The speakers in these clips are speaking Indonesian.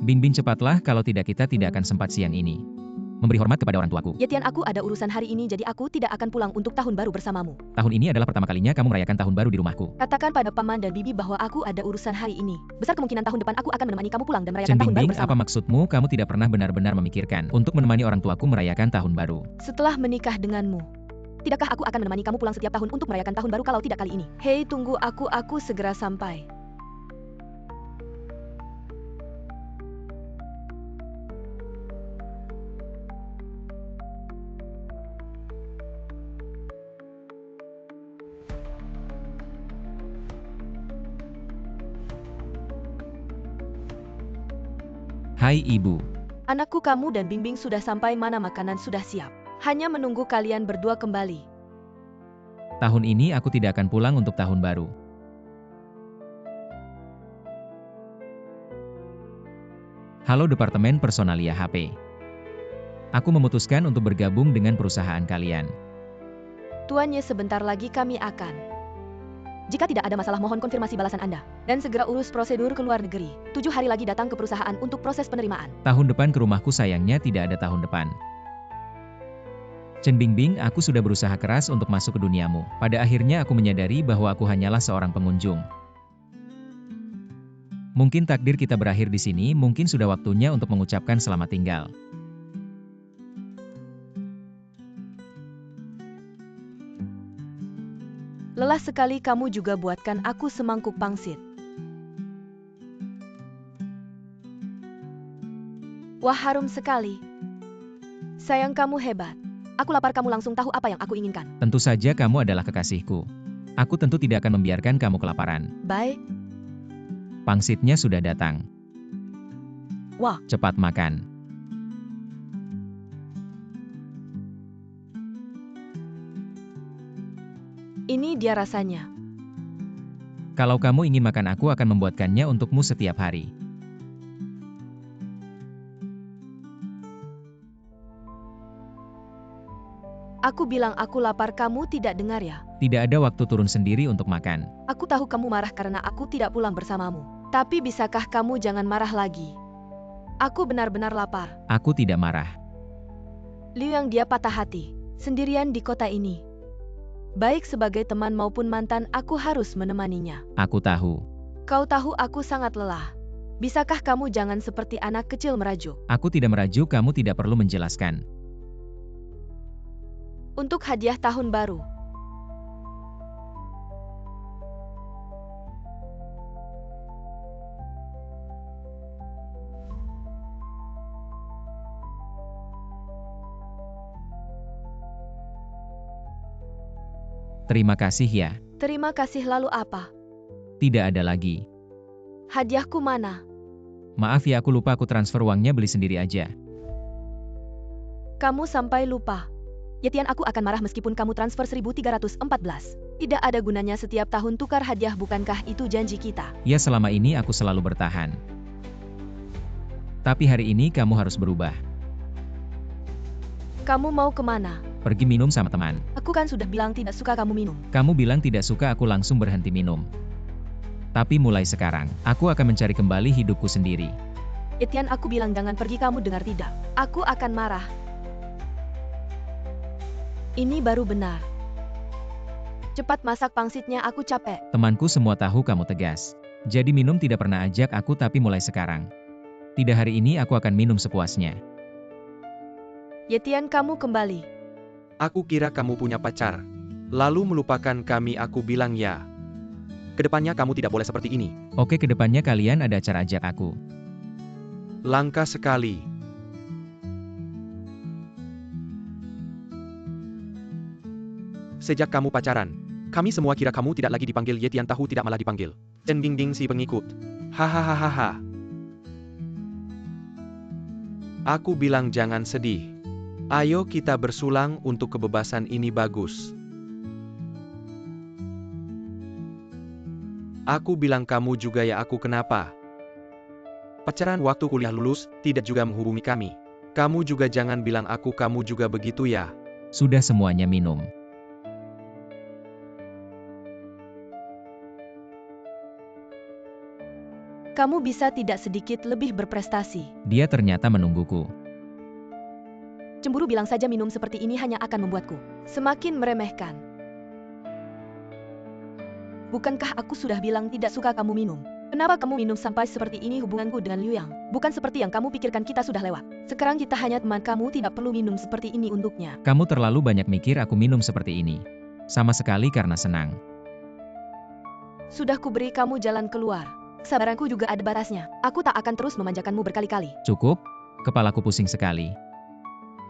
Bingbing cepatlah, kalau tidak kita tidak akan sempat siang ini. Memberi hormat kepada orang tuaku. Ya Tian, aku ada urusan hari ini jadi aku tidak akan pulang untuk tahun baru bersamamu. Tahun ini adalah pertama kalinya kamu merayakan tahun baru di rumahku. Katakan pada paman dan bibi bahwa aku ada urusan hari ini. Besar kemungkinan tahun depan aku akan menemani kamu pulang dan merayakan Chen tahun baru Bingbing, bersama. apa maksudmu? Kamu tidak pernah benar-benar memikirkan untuk menemani orang tuaku merayakan tahun baru. Setelah menikah denganmu, tidakkah aku akan menemani kamu pulang setiap tahun untuk merayakan tahun baru kalau tidak kali ini? Hei, tunggu aku segera sampai. Hai ibu. Anakku, kamu dan Bingbing sudah sampai mana? Makanan sudah siap. Hanya menunggu kalian berdua kembali. Tahun ini aku tidak akan pulang untuk tahun baru. Halo Departemen Personalia HP. Aku memutuskan untuk bergabung dengan perusahaan kalian. Tuannya, sebentar lagi kami akan. Jika tidak ada masalah, mohon konfirmasi balasan Anda. Dan segera urus prosedur ke luar negeri. 7 hari lagi datang ke perusahaan untuk proses penerimaan. Tahun depan ke rumahku, sayangnya tidak ada tahun depan. Chen Bingbing, aku sudah berusaha keras untuk masuk ke duniamu. Pada akhirnya aku menyadari bahwa aku hanyalah seorang pengunjung. Mungkin takdir kita berakhir di sini, mungkin sudah waktunya untuk mengucapkan selamat tinggal. Lelah sekali kamu juga buatkan aku semangkuk pangsit. Wah, harum sekali. Sayang, kamu hebat. Aku lapar, kamu langsung tahu apa yang aku inginkan. Tentu saja kamu adalah kekasihku. Aku tentu tidak akan membiarkan kamu kelaparan. Baik. Pangsitnya sudah datang. Wah, Cepat makan. ini dia rasanya. Kalau kamu ingin makan, aku akan membuatkannya untukmu setiap hari. Aku bilang aku lapar, kamu tidak dengar ya? Tidak ada waktu turun sendiri untuk makan. Aku tahu kamu marah karena aku tidak pulang bersamamu. Tapi bisakah kamu jangan marah lagi? Aku benar-benar lapar. Aku tidak marah. Liu yang dia patah hati, sendirian di kota ini. Baik sebagai teman maupun mantan, aku harus menemaninya. Aku tahu. Kau tahu aku sangat lelah. Bisakah kamu jangan seperti anak kecil merajuk? Aku tidak merajuk, kamu tidak perlu menjelaskan. Untuk hadiah tahun baru. Terima kasih ya. Terima kasih, lalu apa? Tidak ada lagi. Hadiahku mana? Maaf ya, aku lupa, aku transfer uangnya, beli sendiri aja. Kamu sampai lupa. Ya Tian, aku akan marah meskipun kamu transfer 1314. Tidak ada gunanya setiap tahun tukar hadiah, bukankah itu janji kita? Ya, selama ini aku selalu bertahan. Tapi hari ini kamu harus berubah. Kamu mau kemana? Pergi minum sama teman. Aku kan sudah bilang tidak suka kamu minum. Kamu bilang tidak suka, aku langsung berhenti minum. Tapi mulai sekarang, aku akan mencari kembali hidupku sendiri. Ya Tian, aku bilang jangan pergi, kamu dengar tidak? Aku akan marah. Ini baru benar. Cepat masak pangsitnya, aku capek. Temanku semua tahu kamu tegas. Jadi minum tidak pernah ajak aku, tapi mulai sekarang. Tidak, hari ini aku akan minum sepuasnya. Ya Tian, kamu kembali. Aku kira kamu punya pacar. Lalu melupakan kami, aku bilang ya. Kedepannya kamu tidak boleh seperti ini. Oke, kedepannya kalian ada acara ajak aku. Langka sekali. Sejak kamu pacaran, kami semua kira kamu tidak lagi dipanggil Ye Tian, tahu tidak malah dipanggil Chen Bingbing si pengikut. Hahaha. Aku bilang jangan sedih. Ayo kita bersulang untuk kebebasan ini, bagus. Aku bilang kamu juga ya, aku kenapa? Pacaran waktu kuliah, lulus, tidak juga menghubungi kami. Kamu juga jangan bilang aku kamu juga begitu ya. Sudah, semuanya minum. Kamu bisa tidak sedikit lebih berprestasi. Dia ternyata menungguku. Cemburu bilang saja minum seperti ini hanya akan membuatku semakin meremehkan. Bukankah aku sudah bilang tidak suka kamu minum? Kenapa kamu minum sampai seperti ini? Hubunganku dengan Liu Yang bukan seperti yang kamu pikirkan, kita sudah lewat. Sekarang kita hanya teman, kamu tidak perlu minum seperti ini untuknya. Kamu terlalu banyak mikir aku minum seperti ini. Sama sekali karena senang. Sudah kuberi kamu jalan keluar. Kesabaranku juga ada batasnya. Aku tak akan terus memanjakanmu berkali-kali. Cukup, kepalaku pusing sekali.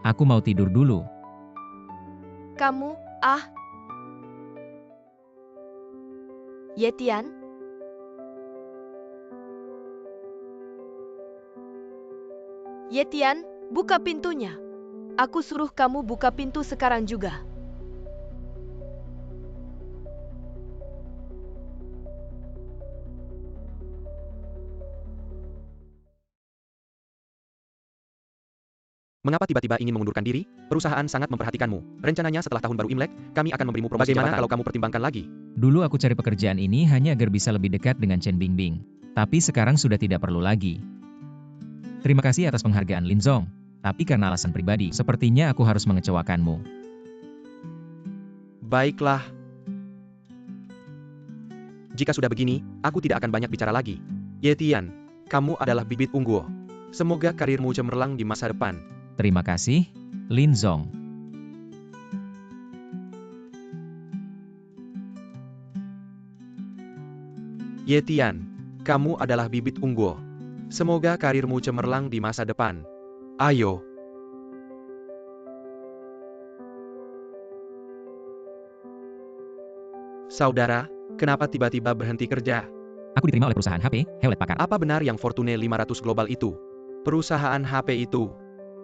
Aku mau tidur dulu. Kamu, Ye Tian? Ye Tian, buka pintunya. Aku suruh kamu buka pintu sekarang juga. Mengapa tiba-tiba ingin mengundurkan diri? Perusahaan sangat memperhatikanmu. Rencananya setelah tahun baru Imlek, kami akan memberimu promosi. Bagaimana kalau kamu pertimbangkan lagi? Dulu aku cari pekerjaan ini hanya agar bisa lebih dekat dengan Chen Bingbing. Tapi sekarang sudah tidak perlu lagi. Terima kasih atas penghargaan Lin Zong. Tapi karena alasan pribadi, sepertinya aku harus mengecewakanmu. Baiklah. Jika sudah begini, aku tidak akan banyak bicara lagi. Ye Tian, kamu adalah bibit unggul. Semoga karirmu cemerlang di masa depan. Terima kasih, Lin Zong. Ye Tian, kamu adalah bibit unggul. Semoga karirmu cemerlang di masa depan. Ayo. Saudara, kenapa tiba-tiba berhenti kerja? Aku diterima oleh perusahaan HP, Hewlett Packard. Apa benar yang Fortune 500 Global itu? Perusahaan HP itu.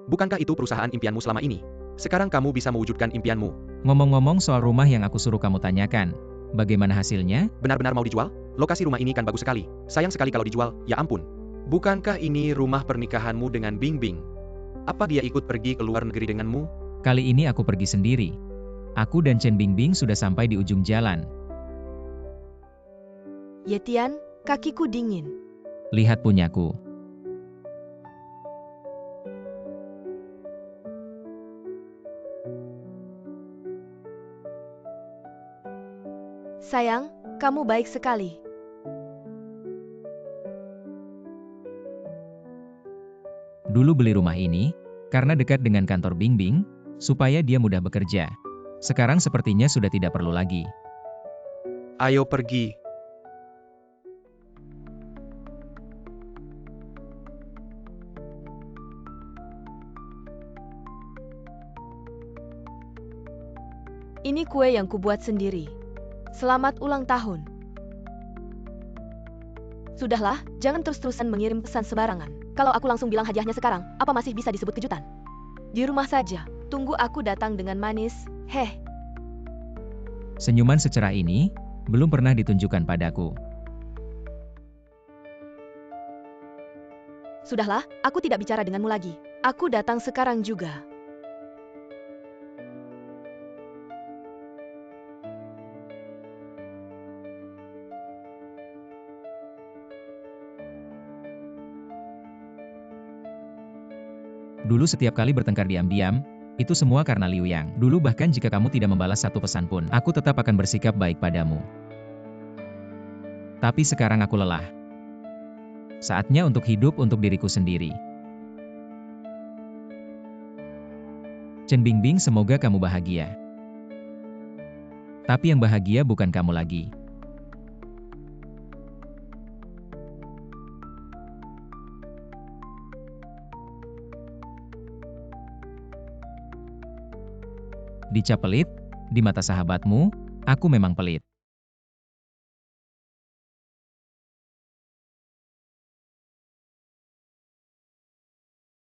Bukankah itu perusahaan impianmu selama ini? Sekarang kamu bisa mewujudkan impianmu. Ngomong-ngomong soal rumah yang aku suruh kamu tanyakan, bagaimana hasilnya? Benar-benar mau dijual? Lokasi rumah ini kan bagus sekali. Sayang sekali kalau dijual, ya ampun. Bukankah ini rumah pernikahanmu dengan Bingbing? Apa dia ikut pergi ke luar negeri denganmu? Kali ini aku pergi sendiri. Aku dan Chen Bingbing sudah sampai di ujung jalan. Ye Tian, kakiku dingin. Lihat punyaku. Sayang, kamu baik sekali. Dulu beli rumah ini, karena dekat dengan kantor Bingbing, supaya dia mudah bekerja. Sekarang sepertinya sudah tidak perlu lagi. Ayo pergi. Ini kue yang kubuat sendiri. Selamat ulang tahun. Sudahlah, jangan terus-terusan mengirim pesan sembarangan. Kalau aku langsung bilang hadiahnya sekarang, apa masih bisa disebut kejutan? Di rumah saja, tunggu aku datang dengan manis, heh. Senyuman secerah ini, belum pernah ditunjukkan padaku. Sudahlah, aku tidak bicara denganmu lagi. Aku datang sekarang juga. Dulu setiap kali bertengkar diam-diam, itu semua karena Liu Yang. Dulu bahkan jika kamu tidak membalas satu pesan pun, aku tetap akan bersikap baik padamu. Tapi sekarang aku lelah. Saatnya untuk hidup untuk diriku sendiri. Chen Bingbing, semoga kamu bahagia. Tapi yang bahagia bukan kamu lagi. Dicap pelit, di mata sahabatmu, aku memang pelit.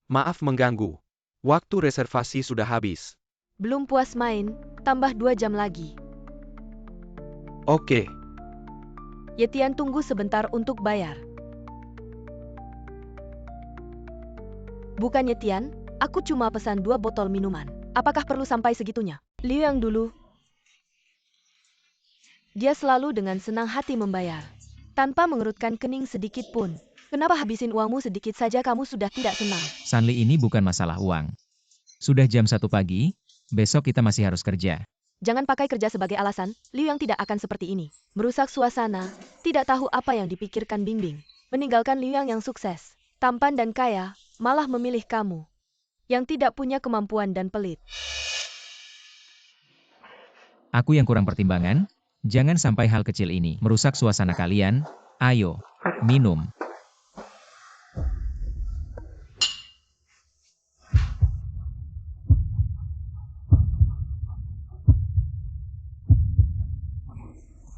Maaf mengganggu. Waktu reservasi sudah habis. Belum puas main, tambah 2 jam lagi. Oke. Ye Tian, tunggu sebentar untuk bayar. Bukan Ye Tian, aku cuma pesan 2 botol minuman. Apakah perlu sampai segitunya? Liu Yang dulu. Dia selalu dengan senang hati membayar. tanpa mengerutkan kening sedikit pun. Kenapa habisin uangmu sedikit saja kamu sudah tidak senang? Sanli, ini bukan masalah uang. Sudah jam 1 pagi, besok kita masih harus kerja. Jangan pakai kerja sebagai alasan, Liu Yang tidak akan seperti ini. Merusak suasana, tidak tahu apa yang dipikirkan Bingbing. Meninggalkan Liu Yang sukses, tampan dan kaya, malah memilih kamu. Yang tidak punya kemampuan dan pelit. Aku yang kurang pertimbangan, jangan sampai hal kecil ini merusak suasana kalian. Ayo, minum.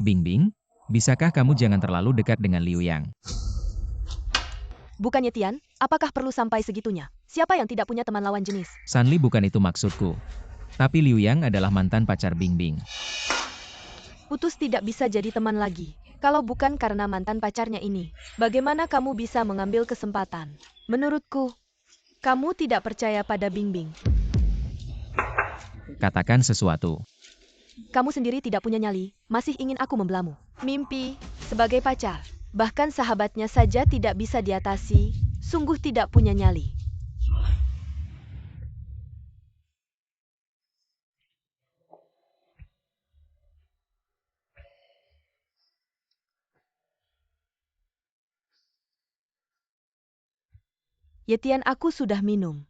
Bingbing, bisakah kamu jangan terlalu dekat dengan Liu Yang? Bukannya Tian, apakah perlu sampai segitunya? Siapa yang tidak punya teman lawan jenis? Sanli, bukan itu maksudku. Tapi Liu Yang adalah mantan pacar Bingbing. Putus tidak bisa jadi teman lagi. Kalau bukan karena mantan pacarnya ini, bagaimana kamu bisa mengambil kesempatan? Menurutku, kamu tidak percaya pada Bingbing. Katakan sesuatu. Kamu sendiri tidak punya nyali, masih ingin aku membelamu. Mimpi, sebagai pacar, bahkan sahabatnya saja tidak bisa diatasi, sungguh tidak punya nyali. Yetian, aku sudah minum.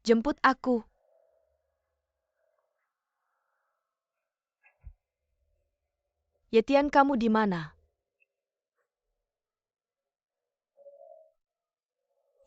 Jemput aku. Yetian, kamu di mana?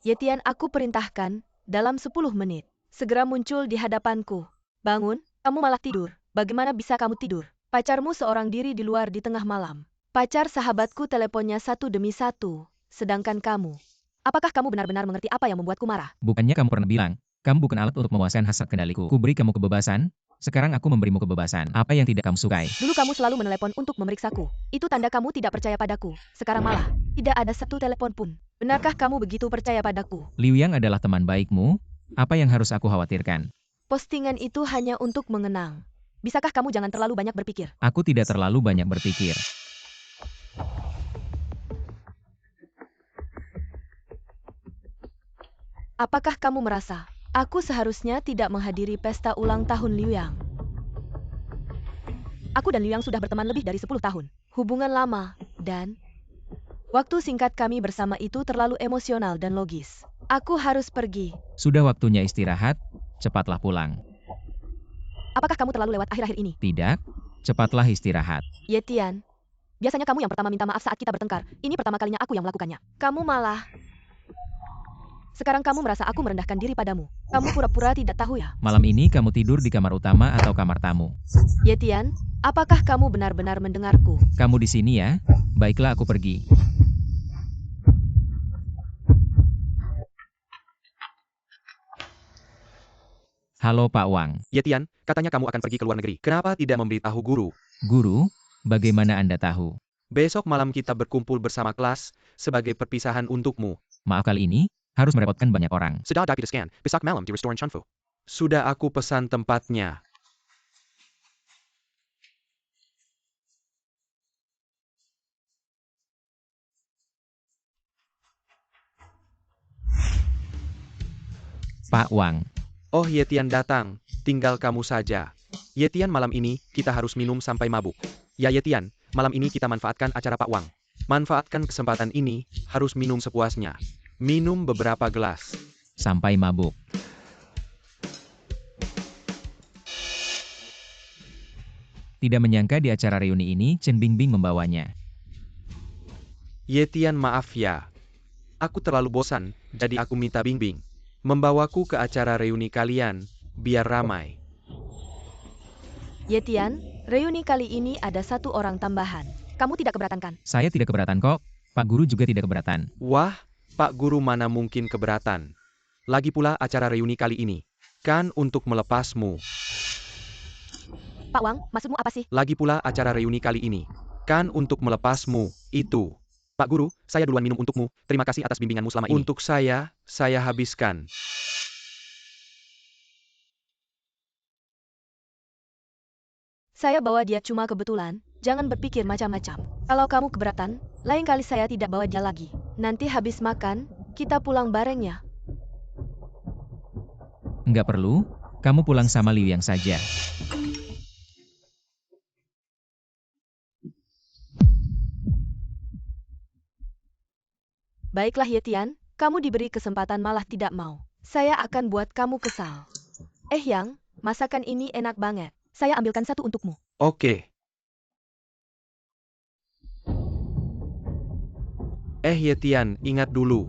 Yetian, aku perintahkan, dalam 10 menit, segera muncul di hadapanku. Bangun, kamu malah tidur. Bagaimana bisa kamu tidur? Pacarmu seorang diri di luar di tengah malam. Pacar sahabatku teleponnya satu demi satu, sedangkan kamu. Apakah kamu benar-benar mengerti apa yang membuatku marah? Bukannya kamu pernah bilang, kamu bukan alat untuk memuaskan hasrat kendaliku. Kuberi kamu kebebasan, sekarang aku memberimu kebebasan. Apa yang tidak kamu sukai? Dulu kamu selalu menelepon untuk memeriksaku. Itu tanda kamu tidak percaya padaku. Sekarang malah, tidak ada satu telepon pun. Benarkah kamu begitu percaya padaku? Liu Yang adalah teman baikmu, apa yang harus aku khawatirkan? Postingan itu hanya untuk mengenang. Bisakah kamu jangan terlalu banyak berpikir? Aku tidak terlalu banyak berpikir. Apakah kamu merasa, aku seharusnya tidak menghadiri pesta ulang tahun Liu Yang? Aku dan Liu Yang sudah berteman lebih dari 10 tahun. Hubungan lama, dan waktu singkat kami bersama itu terlalu emosional dan logis. Aku harus pergi. Sudah waktunya istirahat, cepatlah pulang. Apakah kamu terlalu lewat akhir-akhir ini? Tidak, cepatlah istirahat. Yetian, biasanya kamu yang pertama minta maaf saat kita bertengkar. Ini pertama kalinya aku yang melakukannya. Kamu malah... Sekarang kamu merasa aku merendahkan diri padamu. Kamu pura-pura tidak tahu ya? Malam ini kamu tidur di kamar utama atau kamar tamu? Yetian, apakah kamu benar-benar mendengarku? Kamu di sini ya? Baiklah, aku pergi. Halo Pak Wang. Yetian, katanya kamu akan pergi ke luar negeri. Kenapa tidak memberitahu guru? Guru, bagaimana Anda tahu? Besok malam kita berkumpul bersama kelas, sebagai perpisahan untukmu. Maaf, kali ini, harus merepotkan banyak orang. Sedang kita scan, besok malam di restoran Chanfu. Sudah aku pesan tempatnya. Pak Wang. Oh, Yetian datang, tinggal kamu saja. Yetian, malam ini, kita harus minum sampai mabuk. Ya Yetian, malam ini kita manfaatkan acara Pak Wang. Manfaatkan kesempatan ini, harus minum sepuasnya. Minum beberapa gelas. Sampai mabuk. Tidak menyangka di acara reuni ini, Chen Bingbing membawanya. Yetian, maaf ya. Aku terlalu bosan, jadi aku minta Bingbing membawaku ke acara reuni kalian, biar ramai. Yetian, reuni kali ini ada satu orang tambahan. Kamu tidak keberatan kan? Saya tidak keberatan kok. Pak Guru juga tidak keberatan. Wah, Pak Guru mana mungkin keberatan. Lagi pula acara reuni kali ini, kan untuk melepasmu. Pak Wang, maksudmu apa sih? Lagi pula acara reuni kali ini, kan untuk melepasmu, itu. Pak Guru, saya duluan minum untukmu, terima kasih atas bimbinganmu selama ini. Untuk saya habiskan. Saya bawa dia cuma kebetulan, Jangan berpikir macam-macam. Kalau kamu keberatan, lain kali saya tidak bawa dia lagi. Nanti habis makan, kita pulang bareng ya. Nggak perlu, kamu pulang sama Liu Yang saja. Baiklah Yetian, kamu diberi kesempatan malah tidak mau. Saya akan buat kamu kesal. Yang, masakan ini enak banget. Saya ambilkan satu untukmu. Oke. Yetian, ingat dulu.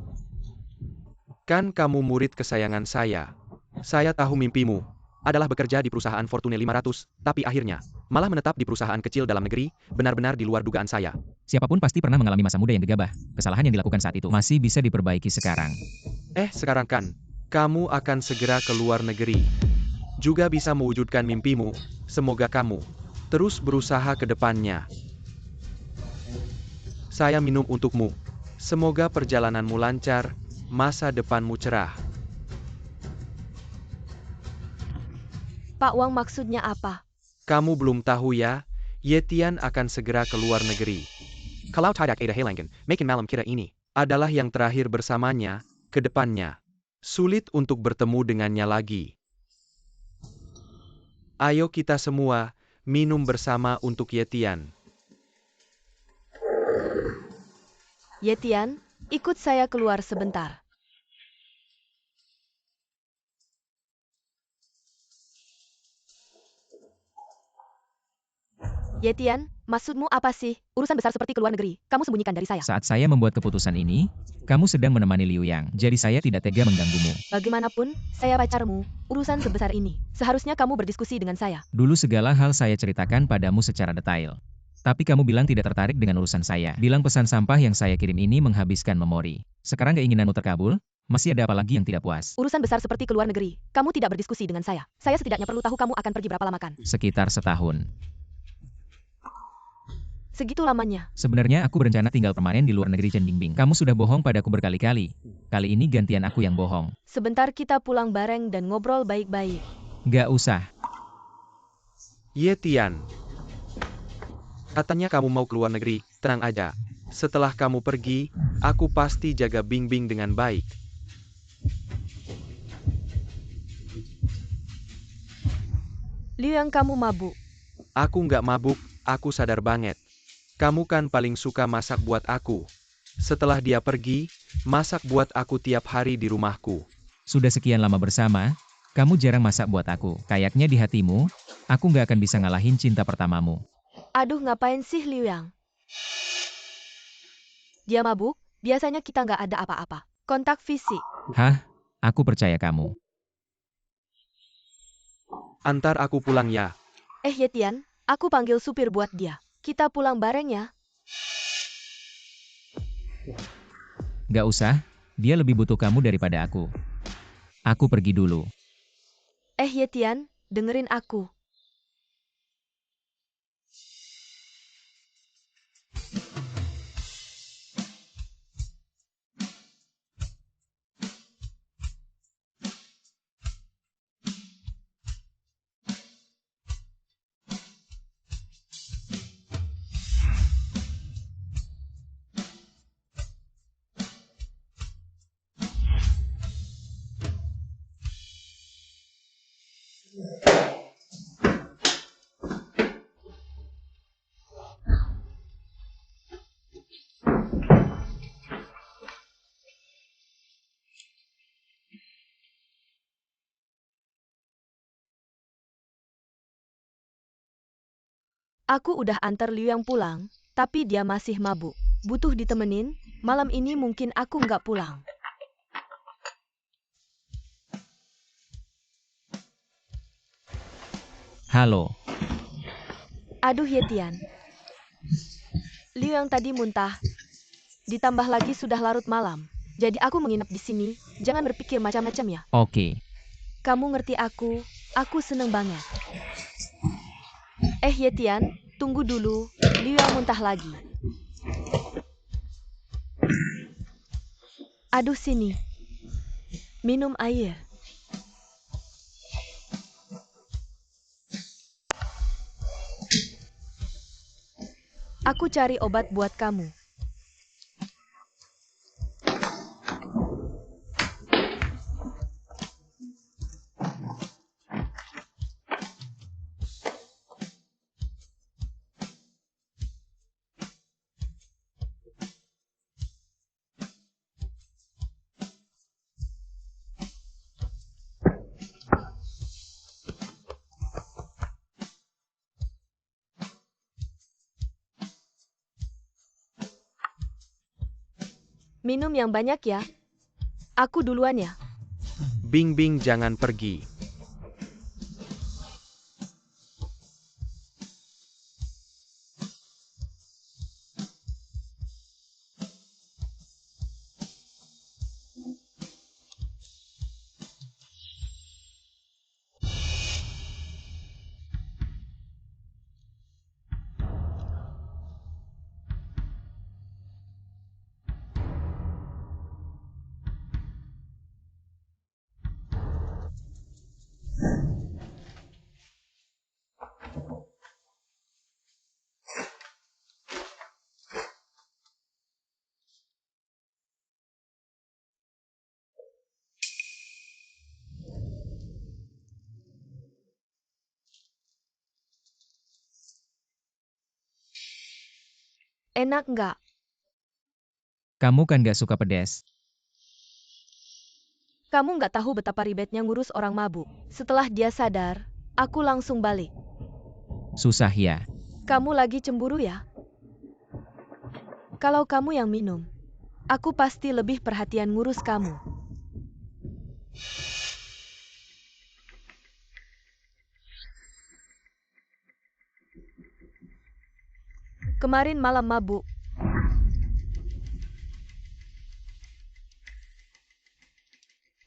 Kan kamu murid kesayangan saya. Saya tahu mimpimu adalah bekerja di perusahaan Fortune 500, tapi akhirnya malah menetap di perusahaan kecil dalam negeri, benar-benar di luar dugaan saya. Siapapun pasti pernah mengalami masa muda yang gegabah. Kesalahan yang dilakukan saat itu masih bisa diperbaiki sekarang. Sekarang kan, kamu akan segera ke luar negeri. Juga bisa mewujudkan mimpimu. Semoga kamu terus berusaha ke depannya. Saya minum untukmu. Semoga perjalananmu lancar, masa depanmu cerah. Pak Wang maksudnya apa? Kamu belum tahu ya, Yetian akan segera ke luar negeri. Kalau tidak ada halangan, makin malam kita ini adalah yang terakhir bersamanya, ke depannya. Sulit untuk bertemu dengannya lagi. Ayo kita semua, minum bersama untuk Yetian. Yetian, ikut saya keluar sebentar. Yetian, maksudmu apa sih? Urusan besar seperti keluar negeri, kamu sembunyikan dari saya. Saat saya membuat keputusan ini, kamu sedang menemani Liu Yang, jadi saya tidak tega mengganggumu. Bagaimanapun, saya pacarmu. Urusan sebesar ini, seharusnya kamu berdiskusi dengan saya. Dulu segala hal saya ceritakan padamu secara detail. Tapi kamu bilang tidak tertarik dengan urusan saya. Bilang pesan sampah yang saya kirim ini menghabiskan memori. Sekarang keinginanmu terkabul? Masih ada apa lagi yang tidak puas? Urusan besar seperti keluar negeri, kamu tidak berdiskusi dengan saya. Saya setidaknya perlu tahu kamu akan pergi berapa lama kan? Sekitar setahun. Segitu lamanya. Sebenarnya aku berencana tinggal permanen di luar negeri Chen Bingbing. Kamu sudah bohong padaku berkali-kali. Kali ini gantian aku yang bohong. Sebentar kita pulang bareng dan ngobrol baik-baik. Gak usah. Yetian. Katanya kamu mau keluar negeri, tenang aja. Setelah kamu pergi, aku pasti jaga Bingbing dengan baik. Liu Yang, kamu mabuk. Aku nggak mabuk, aku sadar banget. Kamu kan paling suka masak buat aku. Setelah dia pergi, masak buat aku tiap hari di rumahku. Sudah sekian lama bersama, kamu jarang masak buat aku. Kayaknya di hatimu, aku nggak akan bisa ngalahin cinta pertamamu. Aduh, ngapain sih Liu Yang? Dia mabuk, biasanya kita nggak ada apa-apa. Kontak fisik. Hah? Aku percaya kamu. Antar aku pulang ya. Yetian, aku panggil supir buat dia. Kita pulang bareng ya. Gak usah, dia lebih butuh kamu daripada aku. Aku pergi dulu. Yetian, dengerin aku. Aku udah antar Liu Yang pulang, tapi dia masih mabuk. Butuh ditemenin, malam ini mungkin aku nggak pulang. Halo. Aduh Yetian. Liu Yang tadi muntah. Ditambah lagi sudah larut malam. Jadi aku menginap di sini, jangan berpikir macam-macam ya. Oke. Kamu ngerti aku seneng banget. Yetian, tunggu dulu, Liu Yang muntah lagi. Aduh sini. Minum air. Aku cari obat buat kamu. Minum yang banyak ya. Aku duluan ya. Bingbing jangan pergi. Enak nggak? Kamu kan gak suka pedas. Kamu nggak tahu betapa ribetnya ngurus orang mabuk. Setelah dia sadar, aku langsung balik. Susah ya. Kamu lagi cemburu ya? Kalau kamu yang minum, aku pasti lebih perhatian ngurus kamu. Kemarin malam mabuk.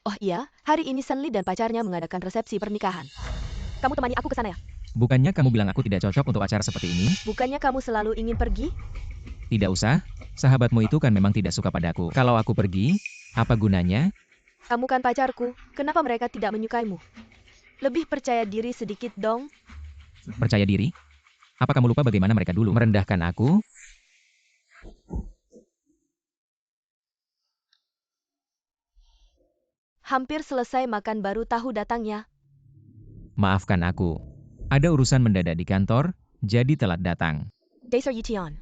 Oh iya, hari ini Senli dan pacarnya mengadakan resepsi pernikahan. Kamu temani aku ke sana ya? Bukannya kamu bilang aku tidak cocok untuk acara seperti ini? Bukannya kamu selalu ingin pergi? Tidak usah. Sahabatmu itu kan memang tidak suka padaku. Kalau aku pergi, apa gunanya? Kamu kan pacarku, kenapa mereka tidak menyukaimu? Lebih percaya diri sedikit dong. Percaya diri? Apa kamu lupa bagaimana mereka dulu merendahkan aku? Hampir selesai makan baru tahu datangnya. Maafkan aku. Ada urusan mendadak di kantor, jadi telat datang. Dasar Yitian.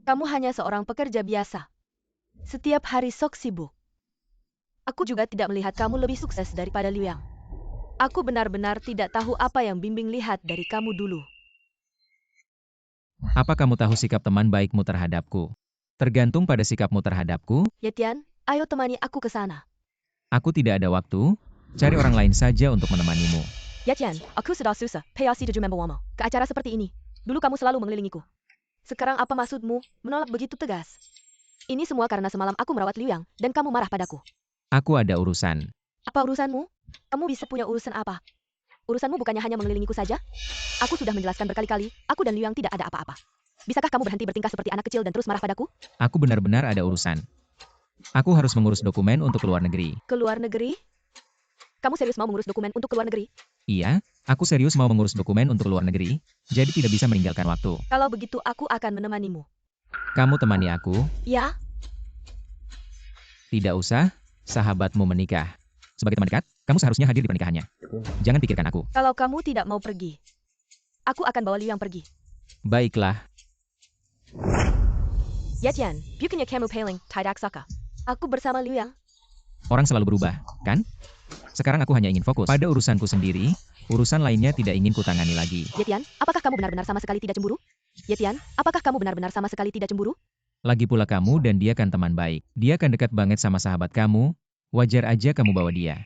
Kamu hanya seorang pekerja biasa. Setiap hari sok sibuk. Aku juga tidak melihat kamu lebih sukses daripada Liu Yang. Aku benar-benar tidak tahu apa yang Bimbing lihat dari kamu dulu. Apa kamu tahu sikap teman baikmu terhadapku? Tergantung pada sikapmu terhadapku, Yetian, ayo temani aku ke sana. aku tidak ada waktu. Cari orang lain saja untuk menemanimu. Yetian, aku sudah susah. Payasi tujuh membawamu ke acara seperti ini. Dulu kamu selalu mengelilingiku. Sekarang apa maksudmu menolak begitu tegas? Ini semua karena semalam aku merawat Liu Yang dan kamu marah padaku. Aku ada urusan. Apa urusanmu? Kamu bisa punya urusan apa? Urusanmu bukannya hanya mengelilingiku saja? Aku sudah menjelaskan berkali-kali, aku dan Liu Yang tidak ada apa-apa. Bisakah kamu berhenti bertingkah seperti anak kecil dan terus marah padaku? Aku benar-benar ada urusan. Aku harus mengurus dokumen untuk keluar negeri. Keluar negeri? Kamu serius mau mengurus dokumen untuk keluar negeri? Iya, aku serius mau mengurus dokumen untuk luar negeri, jadi tidak bisa meninggalkan waktu. Kalau begitu aku akan menemanimu. Kamu temani aku? Ya? Tidak usah, sahabatmu menikah. Sebagai teman dekat, kamu seharusnya hadir di pernikahannya. Jangan pikirkan aku. Kalau kamu tidak mau pergi, aku akan bawa Liu Yang pergi. Baiklah, Yetian, bukannya kamu paling tidak suka. Aku bersama Liu Yang. orang selalu berubah, kan? Sekarang aku hanya ingin fokus pada urusanku sendiri, urusan lainnya tidak ingin kutangani lagi. Yetian, apakah kamu benar-benar sama sekali tidak cemburu? Yetian, apakah kamu benar-benar sama sekali tidak cemburu? Lagi pula kamu dan dia kan teman baik. Dia kan dekat banget sama sahabat kamu, wajar aja kamu bawa dia.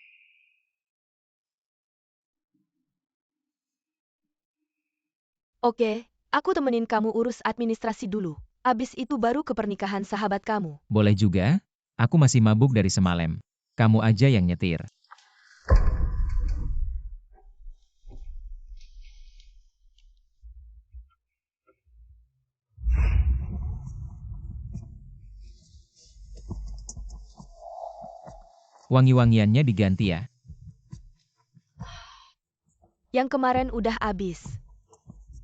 Oke, aku temenin kamu urus administrasi dulu. Abis itu baru ke pernikahan sahabat kamu. Boleh juga, aku masih mabuk dari semalam. Kamu aja yang nyetir. Wangi-wangiannya diganti ya. Yang kemarin udah abis.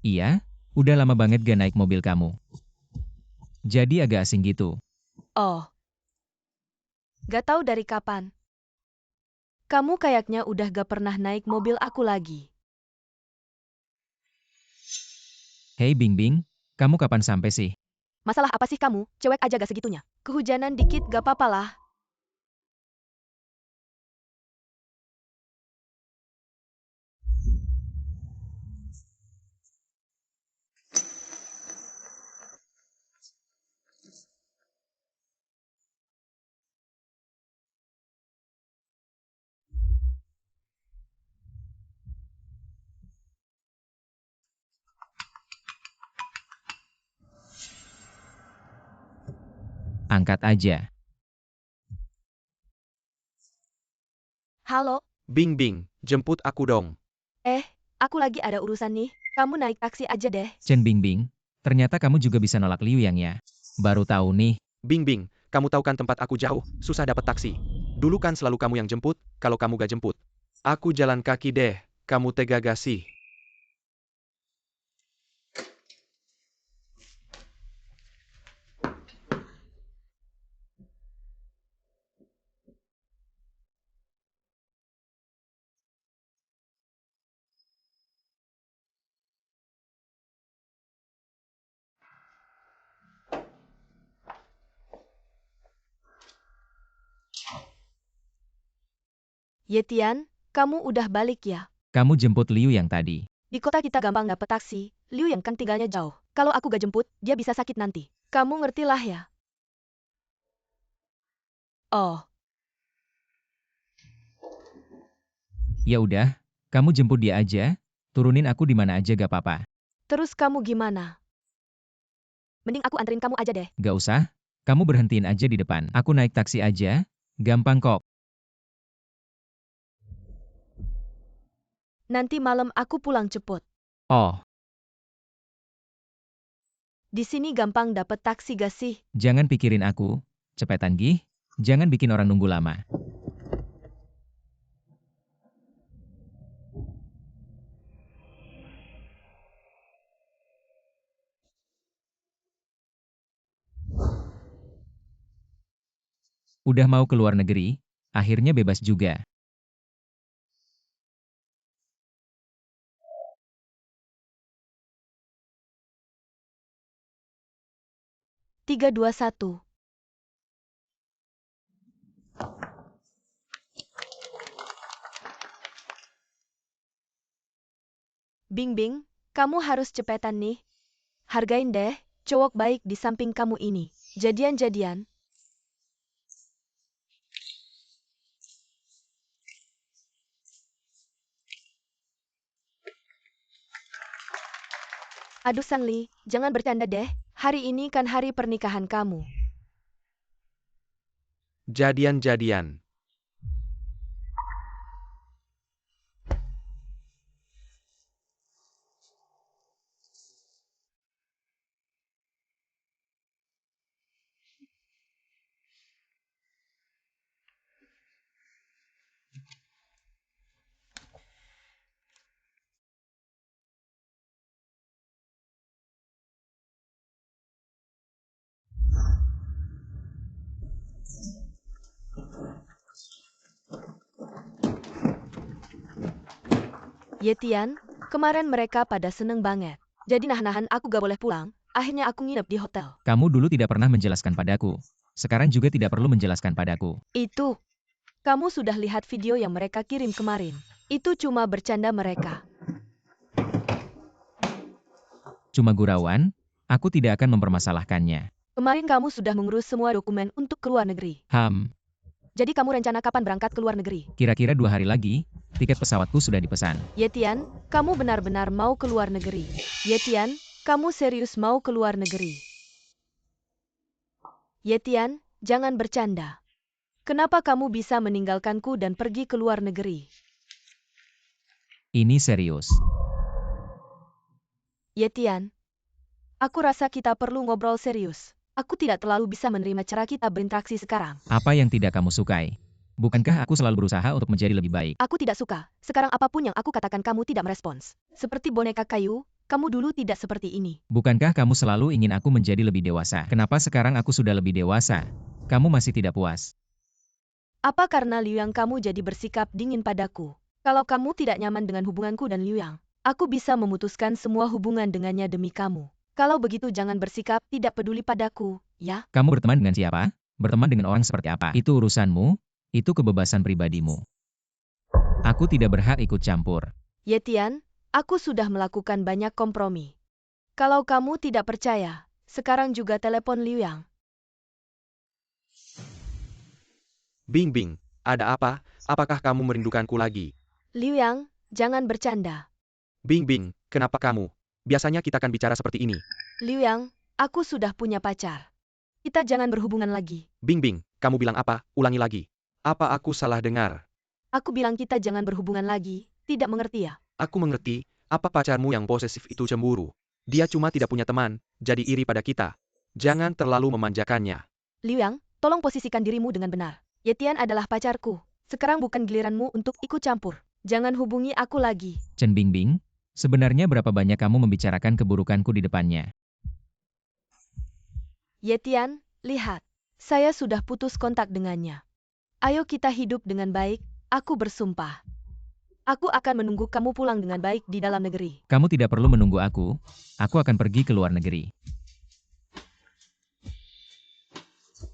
Iya, udah lama banget gak naik mobil kamu. Jadi agak asing gitu. Oh. Gak tahu dari kapan. Kamu kayaknya udah gak pernah naik mobil aku lagi. Hei Bingbing, kamu kapan sampai sih? Masalah apa sih kamu? Cewek aja gak segitunya. Kehujanan dikit gak apa-apa lah. Angkat aja. Halo? Bingbing, jemput aku dong. Aku lagi ada urusan nih. Kamu naik taksi aja deh. Chen Bingbing, ternyata kamu juga bisa nolak Liu Yang ya. Baru tahu nih. Bingbing, kamu tahu kan tempat aku jauh, susah dapat taksi. Dulu kan selalu kamu yang jemput, kalau kamu gak jemput. Aku jalan kaki deh, kamu tega gak sih? Yetian, kamu udah balik ya? Kamu jemput Liu Yang tadi. Di kota kita gampang dapet taksi. Liu yang kan tinggalnya jauh. Kalau aku gak jemput, dia bisa sakit nanti. Kamu ngertilah ya? Oh, Ya udah, kamu jemput dia aja. Turunin aku di mana aja gak apa-apa. terus kamu gimana? Mending aku anterin kamu aja deh. Gak usah, kamu berhentiin aja di depan. Aku naik taksi aja. Gampang kok. Nanti malam aku pulang cepet. Oh, Di sini gampang dapet taksi gak sih? jangan pikirin aku. Cepetan gih. Jangan bikin orang nunggu lama. Udah mau ke luar negeri, akhirnya bebas juga. Tiga, dua, satu. Bingbing, kamu harus cepetan nih. Hargain deh, cowok baik di samping kamu ini. Jadian-jadian. Aduh Sangli, jangan bercanda deh. Hari ini kan hari pernikahan kamu. Jadian-jadian. Yetian, kemarin mereka pada seneng banget. Jadi nahan-nahan aku gak boleh pulang, akhirnya aku nginep di hotel. Kamu dulu tidak pernah menjelaskan padaku. Sekarang juga tidak perlu menjelaskan padaku. Itu, kamu sudah lihat video yang mereka kirim kemarin. Itu cuma bercanda mereka. Cuma gurauan, aku tidak akan mempermasalahkannya. Kemarin kamu sudah mengurus semua dokumen untuk ke luar negeri. Jadi kamu rencana kapan berangkat ke luar negeri? Kira-kira 2 hari lagi, tiket pesawatku sudah dipesan. Yetian, kamu benar-benar mau ke luar negeri. Yetian, kamu serius mau ke luar negeri. Yetian, jangan bercanda. Kenapa kamu bisa meninggalkanku dan pergi ke luar negeri? Ini serius. Yetian, aku rasa kita perlu ngobrol serius. Aku tidak terlalu bisa menerima cara kita berinteraksi sekarang. Apa yang tidak kamu sukai? Bukankah aku selalu berusaha untuk menjadi lebih baik? Aku tidak suka. Sekarang apapun yang aku katakan kamu tidak merespons. Seperti boneka kayu, kamu dulu tidak seperti ini. Bukankah kamu selalu ingin aku menjadi lebih dewasa? Kenapa sekarang aku sudah lebih dewasa? Kamu masih tidak puas? Apa karena Liu Yang kamu jadi bersikap dingin padaku? Kalau kamu tidak nyaman dengan hubunganku dan Liu Yang, aku bisa memutuskan semua hubungan dengannya demi kamu. Kalau begitu jangan bersikap tidak peduli padaku, ya? Kamu berteman dengan siapa? Berteman dengan orang seperti apa? Itu urusanmu, itu kebebasan pribadimu. Aku tidak berhak ikut campur. Ye Tian, aku sudah melakukan banyak kompromi. Kalau kamu tidak percaya, sekarang juga telepon Liu Yang. Bing Bing, ada apa? Apakah kamu merindukanku lagi? Liu Yang, jangan bercanda. Bing Bing, kenapa kamu? Biasanya kita kan bicara seperti ini. Liu Yang, aku sudah punya pacar. Kita jangan berhubungan lagi. Bing Bing, kamu bilang apa? Ulangi lagi. Apa aku salah dengar? Aku bilang kita jangan berhubungan lagi, tidak mengerti ya? Aku mengerti, apa pacarmu yang posesif itu cemburu. Dia cuma tidak punya teman, jadi iri pada kita. Jangan terlalu memanjakannya. Liu Yang, tolong posisikan dirimu dengan benar. Ye Tian adalah pacarku. Sekarang bukan giliranmu untuk ikut campur. Jangan hubungi aku lagi. Chen Bingbing, sebenarnya berapa banyak kamu membicarakan keburukanku di depannya? Ye Tian, lihat. Saya sudah putus kontak dengannya. Ayo kita hidup dengan baik, aku bersumpah. Aku akan menunggu kamu pulang dengan baik di dalam negeri. Kamu tidak perlu menunggu aku akan pergi ke luar negeri.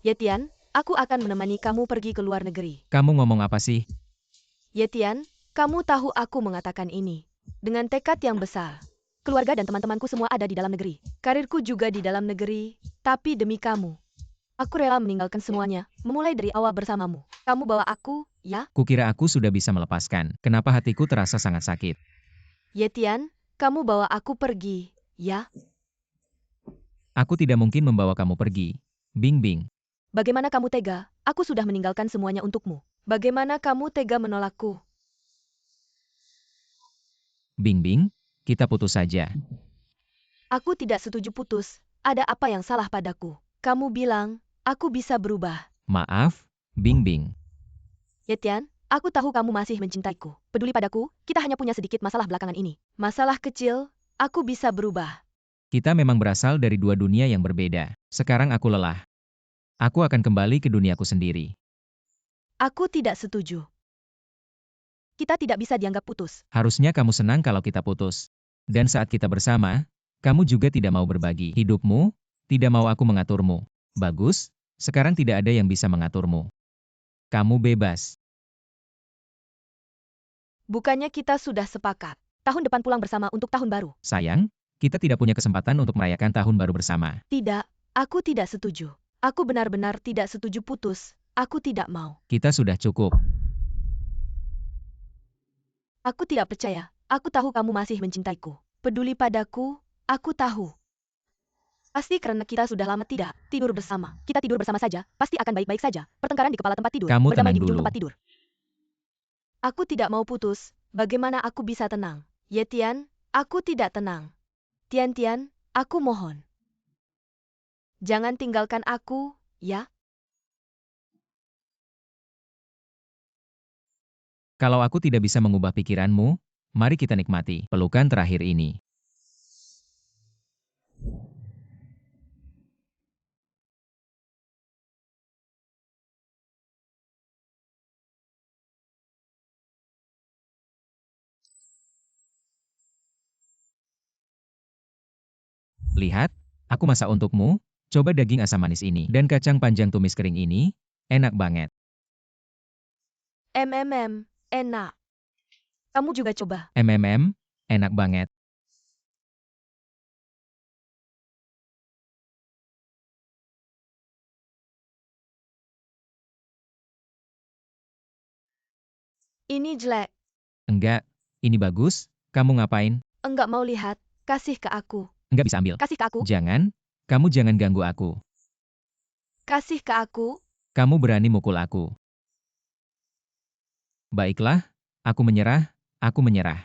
Ye Tian, aku akan menemani kamu pergi ke luar negeri. Kamu ngomong apa sih? Ye Tian, kamu tahu aku mengatakan ini dengan tekad yang besar. Keluarga dan teman-temanku semua ada di dalam negeri. Karirku juga di dalam negeri, tapi demi kamu. Aku rela meninggalkan semuanya, memulai dari awal bersamamu. Kamu bawa aku, ya? Kukira aku sudah bisa melepaskan. Kenapa hatiku terasa sangat sakit? Ye Tian, kamu bawa aku pergi, ya? Aku tidak mungkin membawa kamu pergi. Bingbing, Bagaimana kamu tega? Aku sudah meninggalkan semuanya untukmu. Bagaimana kamu tega menolakku? Bingbing, kita putus saja. Aku tidak setuju putus. Ada apa yang salah padaku? Kamu bilang, aku bisa berubah. Maaf, Bingbing. Ye Tian, aku tahu kamu masih mencintaiku. Peduli padaku, kita hanya punya sedikit masalah belakangan ini. Masalah kecil, aku bisa berubah. Kita memang berasal dari dua dunia yang berbeda. Sekarang aku lelah. Aku akan kembali ke duniaku sendiri. Aku tidak setuju. Kita tidak bisa dianggap putus. Harusnya kamu senang kalau kita putus. Dan saat kita bersama, kamu juga tidak mau berbagi hidupmu, tidak mau aku mengaturmu. Bagus, sekarang tidak ada yang bisa mengaturmu. Kamu bebas. Bukannya kita sudah sepakat. Tahun depan pulang bersama untuk tahun baru. Sayang, kita tidak punya kesempatan untuk merayakan tahun baru bersama. Tidak, aku tidak setuju. Aku benar-benar tidak setuju putus. Aku tidak mau. Kita sudah cukup. Aku tidak percaya. Aku tahu kamu masih mencintaiku. Peduli padaku, aku tahu. Pasti karena kita sudah lama tidak tidur bersama. Kita tidur bersama saja, pasti akan baik-baik saja. Pertengkaran di kepala tempat tidur, Kamu berdamai tenang di ujung dulu. tempat tidur. Aku tidak mau putus. Bagaimana aku bisa tenang? Ye Tian, aku tidak tenang. Tian Tian, aku mohon. Jangan tinggalkan aku, ya? Kalau aku tidak bisa mengubah pikiranmu, mari kita nikmati pelukan terakhir ini. Lihat, aku masak untukmu. Coba daging asam manis ini dan kacang panjang tumis kering ini. Enak banget. Enak. Kamu juga coba. Enak banget. Ini jelek. Enggak, ini bagus. Kamu ngapain? Enggak mau lihat, kasih ke aku. Enggak bisa ambil. Kasih ke aku. Jangan, kamu jangan ganggu aku. Kasih ke aku. Kamu berani mukul aku. Baiklah, aku menyerah, aku menyerah.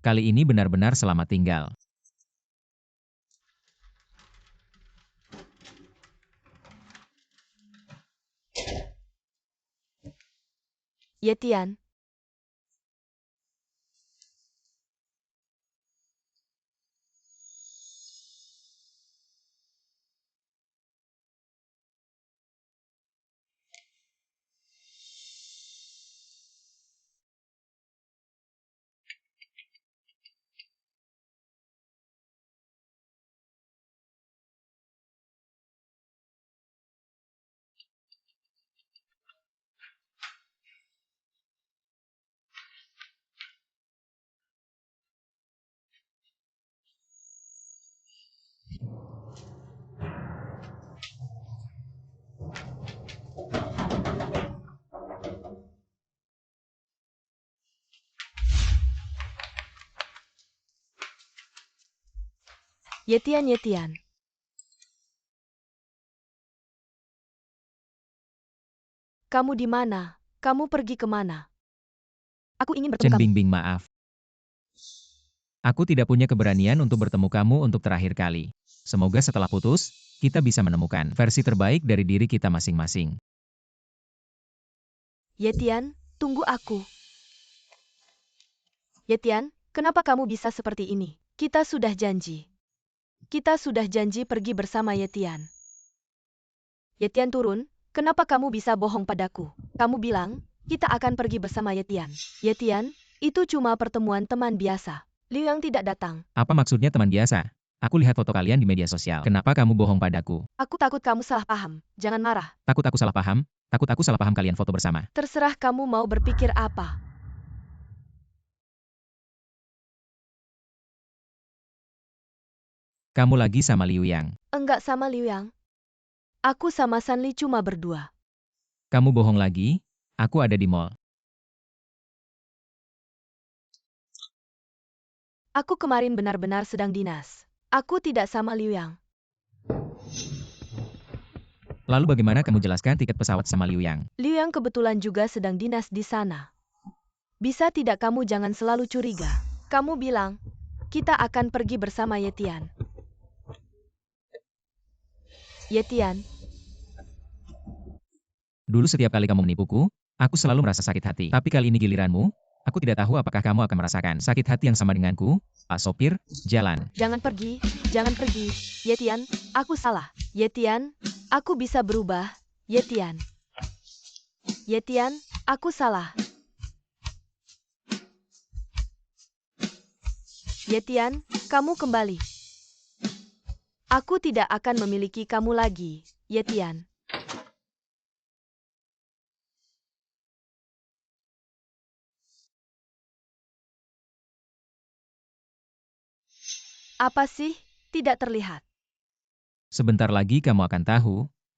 Kali ini benar-benar selamat tinggal. Yetian. Yetian, Yetian. Kamu di mana? Kamu pergi kemana? Aku ingin bertemu Chen kamu. Bingbing, maaf. Aku tidak punya keberanian untuk bertemu kamu untuk terakhir kali. Semoga setelah putus, kita bisa menemukan versi terbaik dari diri kita masing-masing. Yetian, tunggu aku. Yetian, kenapa kamu bisa seperti ini? Kita sudah janji. Kita sudah janji pergi bersama Yetian. Yetian turun, kenapa kamu bisa bohong padaku? Kamu bilang, kita akan pergi bersama Yetian. Yetian, itu cuma pertemuan teman biasa. Liu Yang tidak datang. Apa maksudnya teman biasa? Aku lihat foto kalian di media sosial. Kenapa kamu bohong padaku? Aku takut kamu salah paham. Jangan marah. Takut aku salah paham? Takut aku salah paham kalian foto bersama. Terserah kamu mau berpikir apa. Kamu lagi sama Liu Yang. Enggak sama Liu Yang. Aku sama Sanli cuma berdua. Kamu bohong lagi? Aku ada di mall. Aku kemarin benar-benar sedang dinas. Aku tidak sama Liu Yang. Lalu bagaimana kamu jelaskan tiket pesawat sama Liu Yang? Liu Yang kebetulan juga sedang dinas di sana. Bisa tidak kamu jangan selalu curiga. Kamu bilang, kita akan pergi bersama Yetian. Yetian, Dulu setiap kali kamu menipuku, aku selalu merasa sakit hati. Tapi kali ini giliranmu, aku tidak tahu apakah kamu akan merasakan sakit hati yang sama denganku. Pak sopir, jalan. jangan pergi, jangan pergi. Yetian, aku salah. Yetian, aku bisa berubah. Yetian. Yetian, aku salah. Yetian, kamu kembali. Aku tidak akan memiliki kamu lagi, Yetian. Apa sih? Tidak terlihat. Sebentar lagi kamu akan tahu.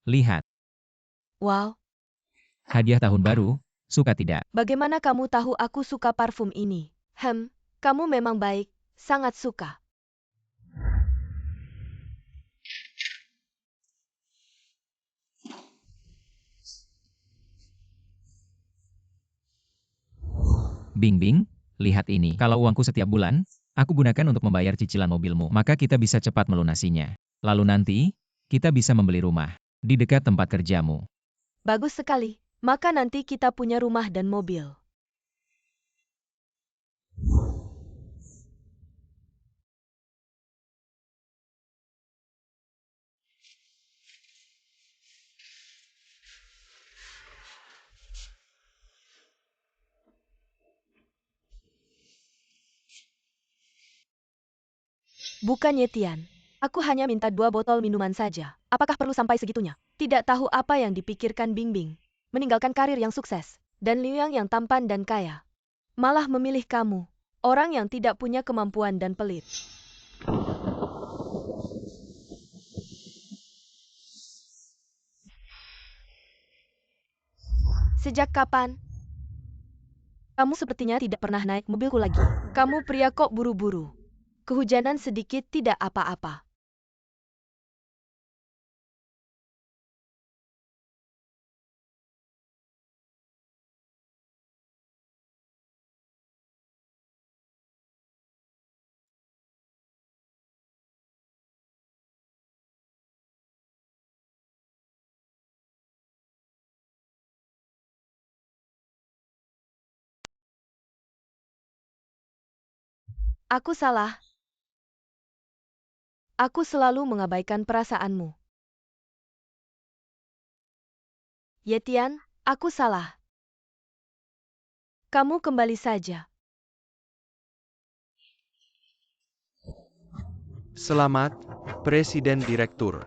Lihat, Wow, hadiah tahun baru, suka tidak? bagaimana kamu tahu aku suka parfum ini? Kamu memang baik, sangat suka. Bingbing, lihat ini. Kalau uangku setiap bulan, aku gunakan untuk membayar cicilan mobilmu. Maka kita bisa cepat melunasinya. Lalu nanti, kita bisa membeli rumah di dekat tempat kerjamu. Bagus sekali. Maka nanti kita punya rumah dan mobil. Bukan Yetian. Aku hanya minta 2 botol minuman saja. Apakah perlu sampai segitunya? Tidak tahu apa yang dipikirkan Bingbing. Meninggalkan karir yang sukses. Dan Liu Yang tampan dan kaya. Malah memilih kamu. Orang yang tidak punya kemampuan dan pelit. Sejak kapan? Kamu sepertinya tidak pernah naik mobilku lagi. Kamu pria kok buru-buru. Kehujanan sedikit tidak apa-apa. Aku salah. Aku selalu mengabaikan perasaanmu. Yetian, aku salah. Kamu kembali saja. Selamat, Presiden Direktur.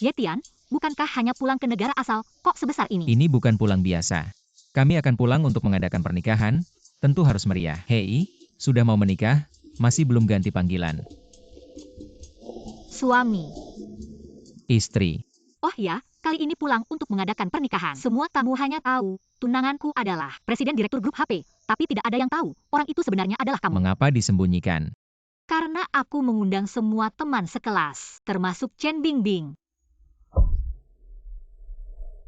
Yetian, bukankah hanya pulang ke negara asal, kok sebesar ini? Ini bukan pulang biasa. Kami akan pulang untuk mengadakan pernikahan, tentu harus meriah. Hei, sudah mau menikah? Masih belum ganti panggilan. Suami. Istri. Oh ya, kali ini pulang untuk mengadakan pernikahan. Semua tamu hanya tahu, tunanganku adalah Presiden Direktur Grup HP, tapi tidak ada yang tahu, orang itu sebenarnya adalah kamu. Mengapa disembunyikan? Karena aku mengundang semua teman sekelas, termasuk Chen Bingbing.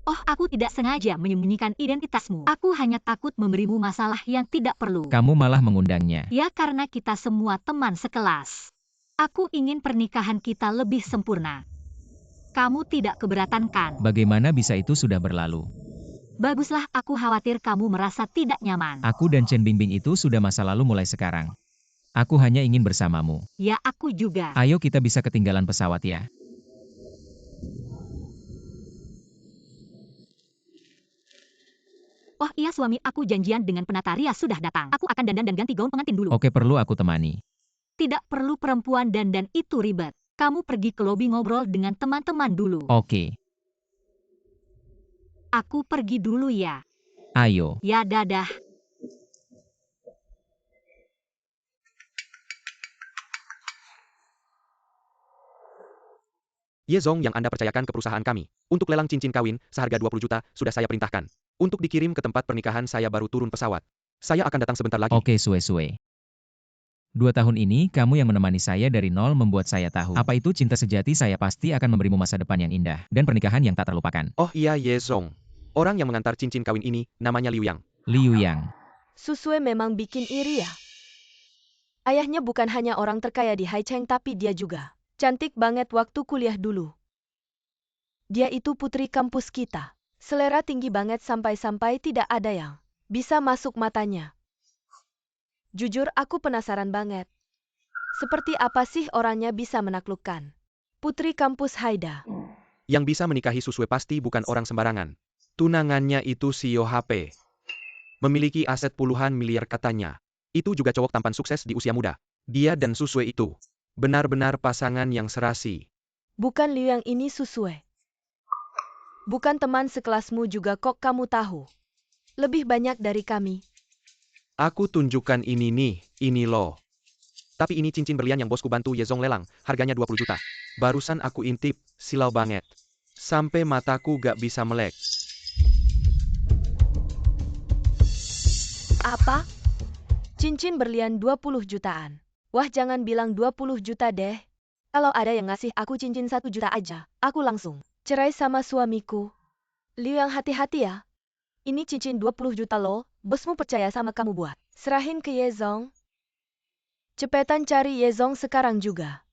Oh, aku tidak sengaja menyembunyikan identitasmu. Aku hanya takut memberimu masalah yang tidak perlu. Kamu malah mengundangnya. Ya, karena kita semua teman sekelas. Aku ingin pernikahan kita lebih sempurna. Kamu tidak keberatan kan? Bagaimana bisa itu sudah berlalu? Baguslah, aku khawatir kamu merasa tidak nyaman. Aku dan Chen Bingbing itu sudah masa lalu mulai sekarang. Aku hanya ingin bersamamu. Ya, aku juga. Ayo kita bisa ketinggalan pesawat ya. Oh iya, suami, aku janjian dengan penata rias sudah datang. Aku akan dandan dan ganti gaun pengantin dulu. Oke, perlu aku temani. Tidak perlu perempuan dandan, itu ribet. Kamu pergi ke lobi ngobrol dengan teman-teman dulu. Oke. Aku pergi dulu ya. Ayo. Ya, dadah. Ye Zong yang Anda percayakan ke perusahaan kami. Untuk lelang cincin kawin, seharga 20 juta, sudah saya perintahkan. Untuk dikirim ke tempat pernikahan saya baru turun pesawat. Saya akan datang sebentar lagi. Oke, Sue. 2 tahun ini, kamu yang menemani saya dari nol membuat saya tahu. Apa itu cinta sejati? Saya pasti akan memberimu masa depan yang indah. Dan pernikahan yang tak terlupakan. Oh iya, Ye Zong. Orang yang mengantar cincin kawin ini, namanya Liu Yang. Liu Yang. Susue memang bikin iri ya. Ayahnya bukan hanya orang terkaya di Haicheng, tapi dia juga cantik banget waktu kuliah dulu. Dia itu putri kampus kita. Selera tinggi banget sampai-sampai tidak ada yang bisa masuk matanya. Jujur aku penasaran banget. Seperti apa sih orangnya bisa menaklukkan putri kampus Haida? Yang bisa menikahi Susue pasti bukan orang sembarangan. Tunangannya itu CEO HP. Memiliki aset puluhan miliar katanya. Itu juga cowok tampan sukses di usia muda. Dia dan Susue itu benar-benar pasangan yang serasi. Bukan Liu Yang ini Susue. Bukan teman sekelasmu juga kok kamu tahu. Lebih banyak dari kami. Aku tunjukkan ini nih, ini loh. Tapi ini cincin berlian yang bosku bantu Ye Zong lelang, harganya 20 juta. Barusan aku intip, silau banget. Sampai mataku gak bisa melek. Apa? Cincin berlian 20 jutaan. Wah, jangan bilang 20 juta deh. Kalau ada yang ngasih aku cincin 1 juta aja, aku langsung cerai sama suamiku. Liu Yang, hati-hati ya. Ini cincin 20 juta loh, bosmu percaya sama kamu buat serahin ke Ye Zong. Cepetan cari Ye Zong sekarang juga.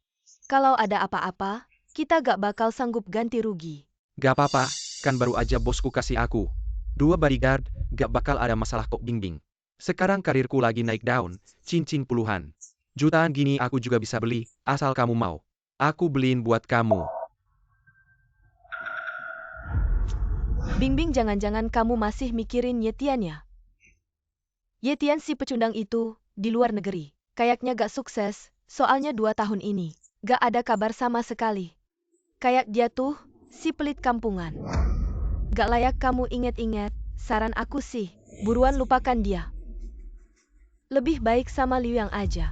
Kalau ada apa-apa, kita gak bakal sanggup ganti rugi. Gak apa-apa, kan baru aja bosku kasih aku 2 bodyguard, gak bakal ada masalah kok Bingbing. Sekarang karirku lagi naik daun, cincin puluhan jutaan gini aku juga bisa beli, asal kamu mau. Aku beliin buat kamu. Bingbing, jangan-jangan kamu masih mikirin Yetian ya? Yetian si pecundang itu, di luar negeri. Kayaknya gak sukses, soalnya 2 tahun ini gak ada kabar sama sekali. Kayak dia tuh, si pelit kampungan. Gak layak kamu inget-inget, saran aku sih, buruan lupakan dia. Lebih baik sama Liu Yang aja.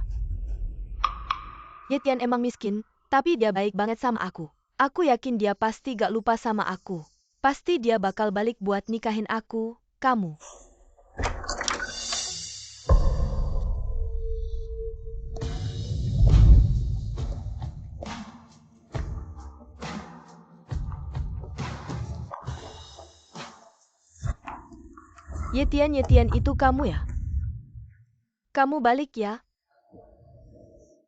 Yetian emang miskin, tapi dia baik banget sama aku. Aku yakin dia pasti gak lupa sama aku. Pasti dia bakal balik buat nikahin aku, kamu. Yetian itu kamu ya? Kamu balik ya.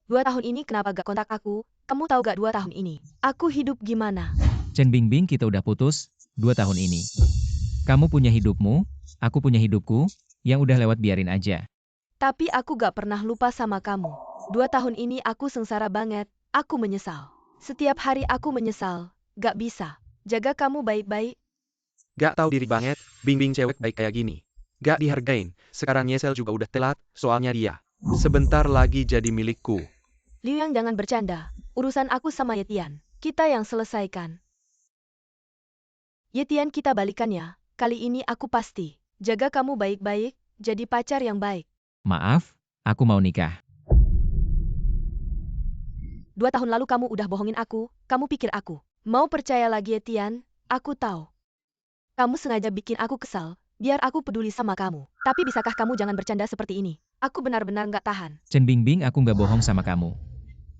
2 tahun ini kenapa gak kontak aku? Kamu tahu gak 2 tahun ini? Aku hidup gimana? Chen Bingbing, kita udah putus 2 tahun ini. Kamu punya hidupmu, aku punya hidupku, yang udah lewat biarin aja. Tapi aku gak pernah lupa sama kamu. 2 tahun ini aku sengsara banget, aku menyesal. Setiap hari aku menyesal, gak bisa. Jaga kamu baik-baik. Gak tahu diri banget, Bingbing cewek baik kayak gini. Gak dihargain, sekarang nyesel juga udah telat, soalnya dia sebentar lagi jadi milikku. Liu Yang, jangan bercanda. Urusan aku sama Yetian, kita yang selesaikan. Yetian, kita balikan ya. Kali ini aku pasti. Jaga kamu baik-baik, jadi pacar yang baik. Maaf, aku mau nikah. 2 tahun lalu kamu udah bohongin aku, kamu pikir aku mau percaya lagi Yetian? Aku tahu. Kamu sengaja bikin aku kesal, biar aku peduli sama kamu. Tapi bisakah kamu jangan bercanda seperti ini? Aku benar-benar nggak tahan. Chen Bingbing, aku nggak bohong sama kamu.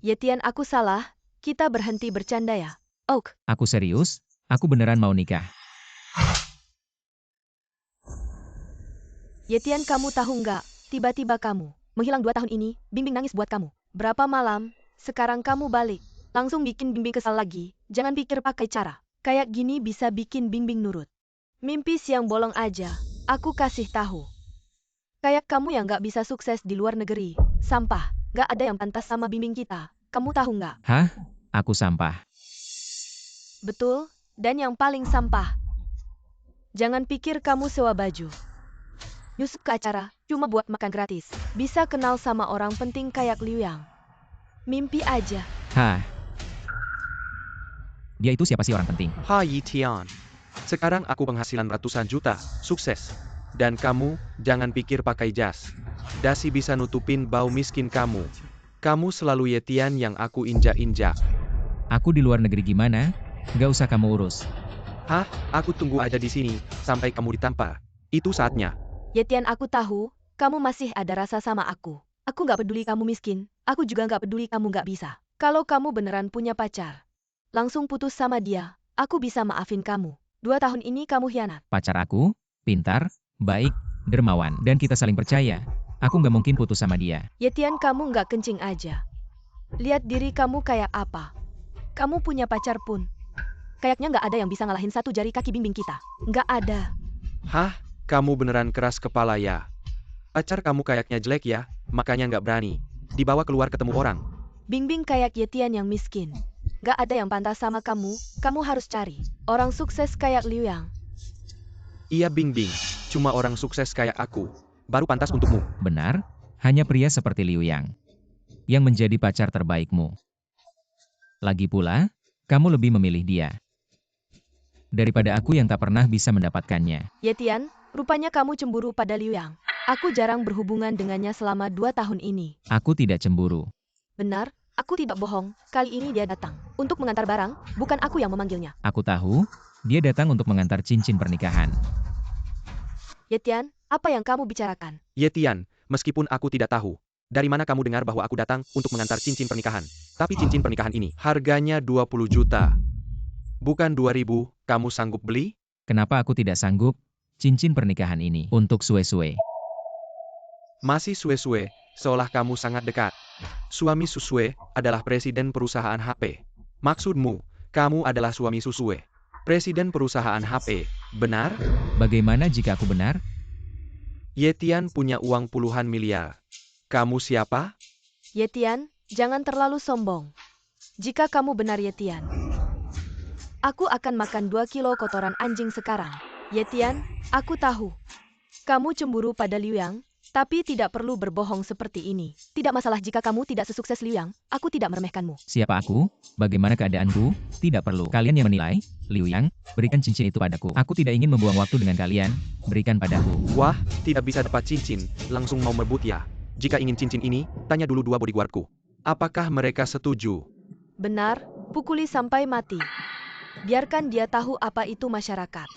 Yetian, aku salah, kita berhenti bercanda ya. Oak, Aku serius, aku beneran mau nikah. Yetian, kamu tahu nggak? Tiba-tiba kamu menghilang 2 tahun ini, Bingbing nangis buat kamu. Berapa malam, sekarang kamu balik. Langsung bikin Bingbing kesal lagi, jangan pikir pakai cara. Kayak gini bisa bikin Bingbing nurut. Mimpi siang bolong aja, aku kasih tahu. Kayak kamu yang nggak bisa sukses di luar negeri, sampah. Nggak ada yang pantas sama Bingbing kita, kamu tahu nggak? Hah? Aku sampah. Betul, dan yang paling sampah. Jangan pikir kamu sewa baju. Nyusup ke acara, cuma buat makan gratis. Bisa kenal sama orang penting kayak Liu Yang. Mimpi aja. Hah? Dia itu siapa sih orang penting? Hai Yetian. Sekarang aku penghasilan ratusan juta, sukses. Dan kamu, jangan pikir pakai jas. Dasi bisa nutupin bau miskin kamu. Kamu selalu Yetian yang aku injak-injak. Aku di luar negeri gimana? Gak usah kamu urus. Hah? Aku tunggu aja di sini, sampai kamu ditampar. Itu saatnya. Yetian, aku tahu, kamu masih ada rasa sama aku. Aku nggak peduli kamu miskin, aku juga nggak peduli kamu nggak bisa. Kalau kamu beneran punya pacar, langsung putus sama dia, aku bisa maafin kamu. 2 tahun ini kamu hianat. Pacar aku, pintar, baik, dermawan, dan kita saling percaya. Aku nggak mungkin putus sama dia. Yetian, kamu nggak kencing aja. Lihat diri kamu kayak apa. Kamu punya pacar pun. Kayaknya nggak ada yang bisa ngalahin 1 jari kaki Bingbing kita. Nggak ada. Hah? Kamu beneran keras kepala ya? Pacar kamu kayaknya jelek ya, makanya nggak berani. Dibawa keluar ketemu orang. Bingbing kayak Yetian yang miskin. Nggak ada yang pantas sama kamu, kamu harus cari orang sukses kayak Liu Yang. Iya Bingbing, cuma orang sukses kayak aku. Baru pantas untukmu. Benar, hanya pria seperti Liu Yang yang menjadi pacar terbaikmu. Lagi pula, kamu lebih memilih dia daripada aku yang tak pernah bisa mendapatkannya. Yetian, rupanya kamu cemburu pada Liu Yang. Aku jarang berhubungan dengannya selama 2 tahun ini. Aku tidak cemburu. Benar, aku tidak bohong. Kali ini dia datang untuk mengantar barang, bukan aku yang memanggilnya. Aku tahu, dia datang untuk mengantar cincin pernikahan. Yetian, apa yang kamu bicarakan? Yetian, meskipun aku tidak tahu, dari mana kamu dengar bahwa aku datang untuk mengantar cincin pernikahan. Tapi cincin pernikahan ini harganya 20 juta. Bukan 2.000, kamu sanggup beli? Kenapa aku tidak sanggup? Cincin pernikahan ini untuk Sue-Sue. Masih Sue-Sue, seolah kamu sangat dekat. Suami Sue adalah presiden perusahaan HP. Maksudmu, kamu adalah suami Sue, presiden perusahaan HP, benar? Bagaimana jika aku benar? Yetian punya uang puluhan miliar. Kamu siapa? Yetian, jangan terlalu sombong. Jika kamu benar Yetian, aku akan makan 2 kilo kotoran anjing sekarang. Yetian, aku tahu. Kamu cemburu pada Liu Yang, tapi tidak perlu berbohong seperti ini. Tidak masalah jika kamu tidak sesukses Liu Yang, aku tidak meremehkanmu. Siapa aku? Bagaimana keadaanku? Tidak perlu. Kalian yang menilai. Liu Yang, berikan cincin itu padaku. Aku tidak ingin membuang waktu dengan kalian. Berikan padaku. Wah, tidak bisa dapat cincin, langsung mau merebut ya. Jika ingin cincin ini, tanya dulu 2 bodyguardku. Apakah mereka setuju? Benar, pukuli sampai mati. Biarkan dia tahu apa itu masyarakat.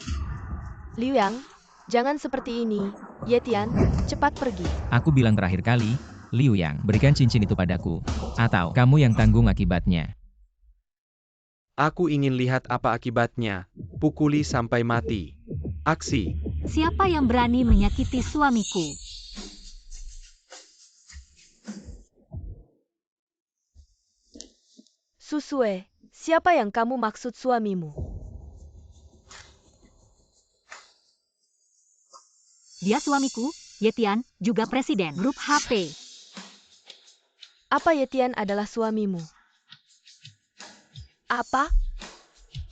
Liu Yang, jangan seperti ini. Yetian, cepat pergi. Aku bilang terakhir kali, Liu Yang, berikan cincin itu padaku. Atau kamu yang tanggung akibatnya. Aku ingin lihat apa akibatnya. Pukuli sampai mati. Aksi. Siapa yang berani menyakiti suamiku? Susue, siapa yang kamu maksud suamimu? Dia suamiku, Yetian, juga presiden grup HP. Apa Yetian adalah suamimu? Apa?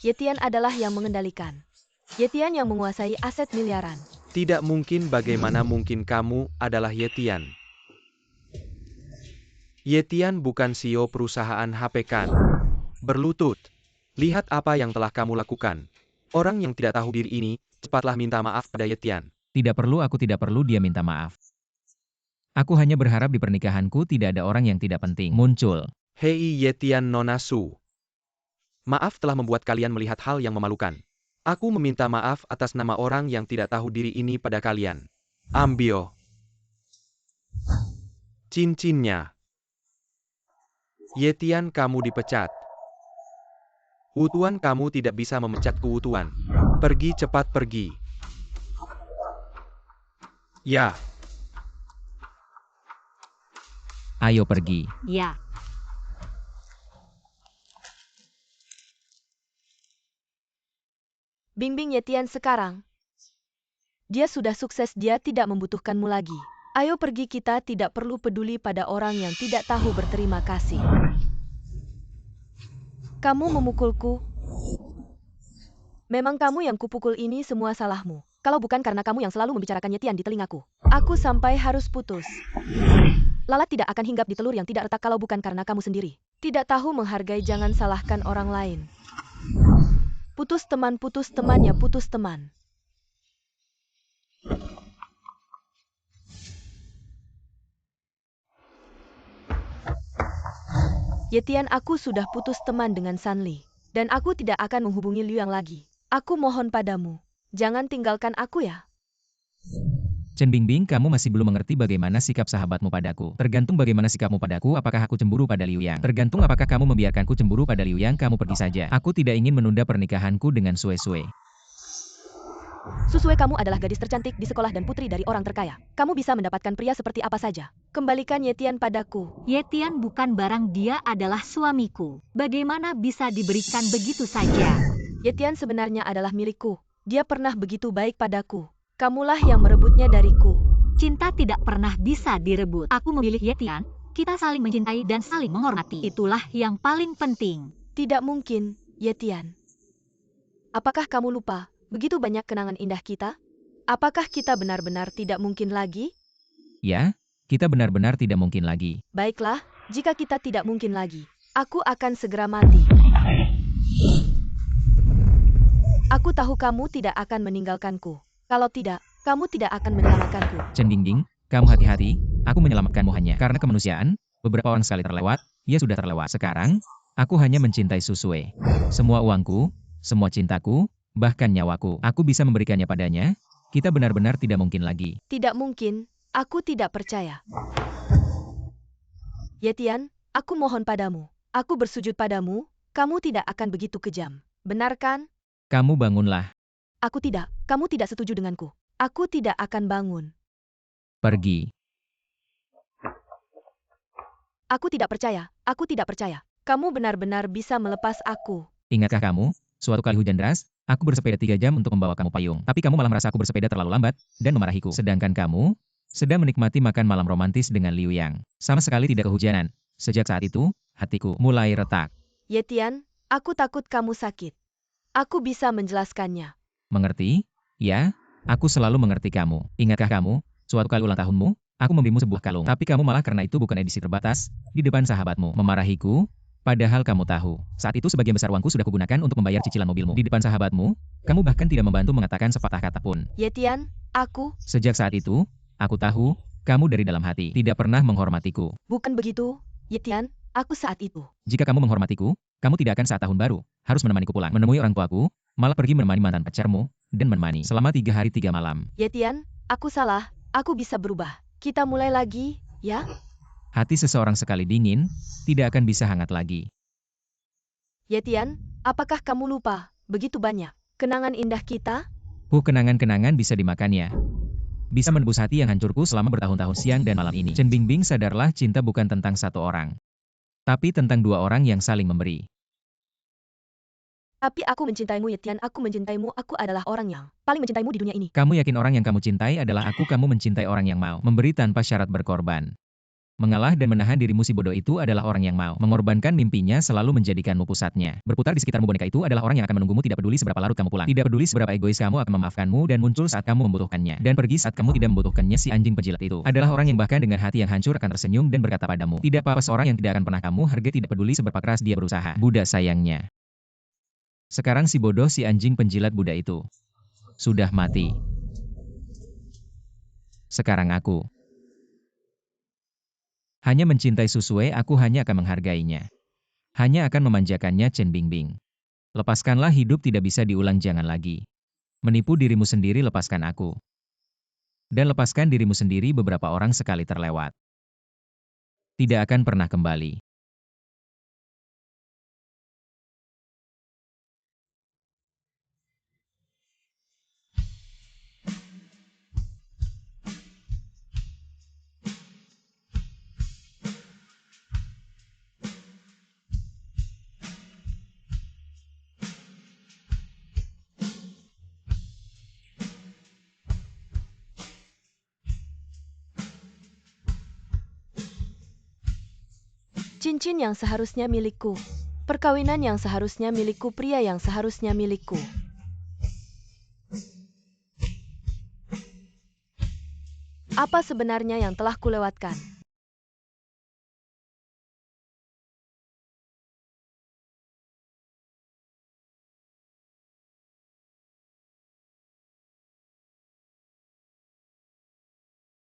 Yetian adalah yang mengendalikan. Yetian yang menguasai aset miliaran. Tidak mungkin, bagaimana mungkin kamu adalah Yetian? Yetian bukan CEO perusahaan HP kan? Berlutut. Lihat apa yang telah kamu lakukan. Orang yang tidak tahu diri ini, cepatlah minta maaf pada Yetian. Aku tidak perlu dia minta maaf. Aku hanya berharap di pernikahanku tidak ada orang yang tidak penting muncul. Hei Yetian Nona Su. Maaf telah membuat kalian melihat hal yang memalukan. Aku meminta maaf atas nama orang yang tidak tahu diri ini pada kalian. Ambil cincinnya. Yetian, kamu dipecat. Wutuan, kamu tidak bisa memecatku, Wutuan. Pergi, cepat pergi. Ya. Ayo pergi. Ya. Bimbing Yetian sekarang. Dia sudah sukses, dia tidak membutuhkanmu lagi. Ayo pergi, kita tidak perlu peduli pada orang yang tidak tahu berterima kasih. Kamu memukulku. Memang kamu yang kupukul, ini semua salahmu. Kalau bukan karena kamu yang selalu membicarakan Yetian di telingaku, aku sampai harus putus. Lalat tidak akan hinggap di telur yang tidak retak kalau bukan karena kamu sendiri. Tidak tahu menghargai, jangan salahkan orang lain. Putus teman ya, putus teman. Yetian, aku sudah putus teman dengan Sanli. Dan aku tidak akan menghubungi Liu Yang lagi. Aku mohon padamu, jangan tinggalkan aku ya. Chen Bingbing, kamu masih belum mengerti bagaimana sikap sahabatmu padaku. Tergantung bagaimana sikapmu padaku, apakah aku cemburu pada Liu Yang. Tergantung apakah kamu membiarkanku cemburu pada Liu Yang, kamu pergi saja. Aku tidak ingin menunda pernikahanku dengan Sue. Susue, kamu adalah gadis tercantik di sekolah dan putri dari orang terkaya. Kamu bisa mendapatkan pria seperti apa saja. Kembalikan Yetian padaku. Yetian bukan barang, dia adalah suamiku. Bagaimana bisa diberikan begitu saja? Yetian sebenarnya adalah milikku. Dia pernah begitu baik padaku. Kamulah yang merebutnya dariku. Cinta tidak pernah bisa direbut. Aku memilih Yetian, kita saling mencintai dan saling menghormati. Itulah yang paling penting. Tidak mungkin, Yetian. Apakah kamu lupa? Begitu banyak kenangan indah kita? Apakah kita benar-benar tidak mungkin lagi? Ya, kita benar-benar tidak mungkin lagi. Baiklah, jika kita tidak mungkin lagi, aku akan segera mati. Aku tahu kamu tidak akan meninggalkanku. Kalau tidak, kamu tidak akan menyelamatkanku. Chen Bingbing, kamu hati-hati, aku menyelamatkanmu hanya karena kemanusiaan. Beberapa orang sekali terlewat, ia sudah terlewat. Sekarang, aku hanya mencintai Susue. Semua uangku, semua cintaku, bahkan nyawaku, aku bisa memberikannya padanya. Kita benar-benar tidak mungkin lagi. Tidak mungkin, aku tidak percaya. Yetian, aku mohon padamu. Aku bersujud padamu, kamu tidak akan begitu kejam. Benar kan? Kamu bangunlah. Aku tidak, kamu tidak setuju denganku. Aku tidak akan bangun. Pergi. Aku tidak percaya. Kamu benar-benar bisa melepas aku. Ingatkah kamu? Suatu kali hujan deras, aku bersepeda 3 jam untuk membawa kamu payung. Tapi kamu malah merasa aku bersepeda terlalu lambat, dan memarahiku. Sedangkan kamu sedang menikmati makan malam romantis dengan Liu Yang. Sama sekali tidak kehujanan. Sejak saat itu, hatiku mulai retak. Yetian, aku takut kamu sakit. Aku bisa menjelaskannya. Mengerti? Ya, aku selalu mengerti kamu. Ingatkah kamu, suatu kali ulang tahunmu, aku memberimu sebuah kalung. Tapi kamu malah karena itu bukan edisi terbatas, di depan sahabatmu, memarahiku. Padahal kamu tahu, saat itu sebagian besar uangku sudah kugunakan untuk membayar cicilan mobilmu. Di depan sahabatmu, kamu bahkan tidak membantu mengatakan sepatah kata pun. Yetian, aku... Sejak saat itu, aku tahu, kamu dari dalam hati tidak pernah menghormatiku. Bukan begitu, Yetian, aku saat itu. Jika kamu menghormatiku, kamu tidak akan saat tahun baru, harus menemaniku pulang, menemui orang tuaku, malah pergi menemani mantan pacarmu, dan menemani selama 3 hari 3 malam. Yetian, aku salah, aku bisa berubah. Kita mulai lagi, ya? Hati seseorang sekali dingin, tidak akan bisa hangat lagi. Yetian, apakah kamu lupa, begitu banyak kenangan indah kita? Kenangan-kenangan bisa dimakannya. Bisa menebus hati yang hancurku selama bertahun-tahun siang dan malam ini. Chen Bingbing, sadarlah, cinta bukan tentang satu orang. Tapi tentang 2 orang yang saling memberi. Tapi aku mencintaimu Yetian, aku mencintaimu, aku adalah orang yang paling mencintaimu di dunia ini. Kamu yakin orang yang kamu cintai adalah aku? Kamu mencintai orang yang mau memberi tanpa syarat berkorban. Mengalah dan menahan dirimu, si bodoh itu adalah orang yang mau mengorbankan mimpinya, selalu menjadikanmu pusatnya. Berputar di sekitarmu, boneka itu adalah orang yang akan menunggumu, tidak peduli seberapa larut kamu pulang. Tidak peduli seberapa egois kamu, akan memaafkanmu dan muncul saat kamu membutuhkannya. Dan pergi saat kamu tidak membutuhkannya. Si anjing penjilat itu adalah orang yang bahkan dengan hati yang hancur akan tersenyum dan berkata padamu, tidak apa-apa, seorang yang tidak akan pernah kamu hargai, tidak peduli seberapa keras dia berusaha. Buddha sayangnya. Sekarang si bodoh, si anjing penjilat Buddha itu sudah mati. Sekarang aku hanya mencintai Susue, aku hanya akan menghargainya. Hanya akan memanjakannya. Chen Bingbing. Lepaskanlah, hidup tidak bisa diulang, jangan lagi menipu dirimu sendiri, lepaskan aku. Dan lepaskan dirimu sendiri, beberapa orang sekali terlewat tidak akan pernah kembali. Cincin yang seharusnya milikku. Perkawinan yang seharusnya milikku, pria yang seharusnya milikku. Apa sebenarnya yang telah kulewatkan?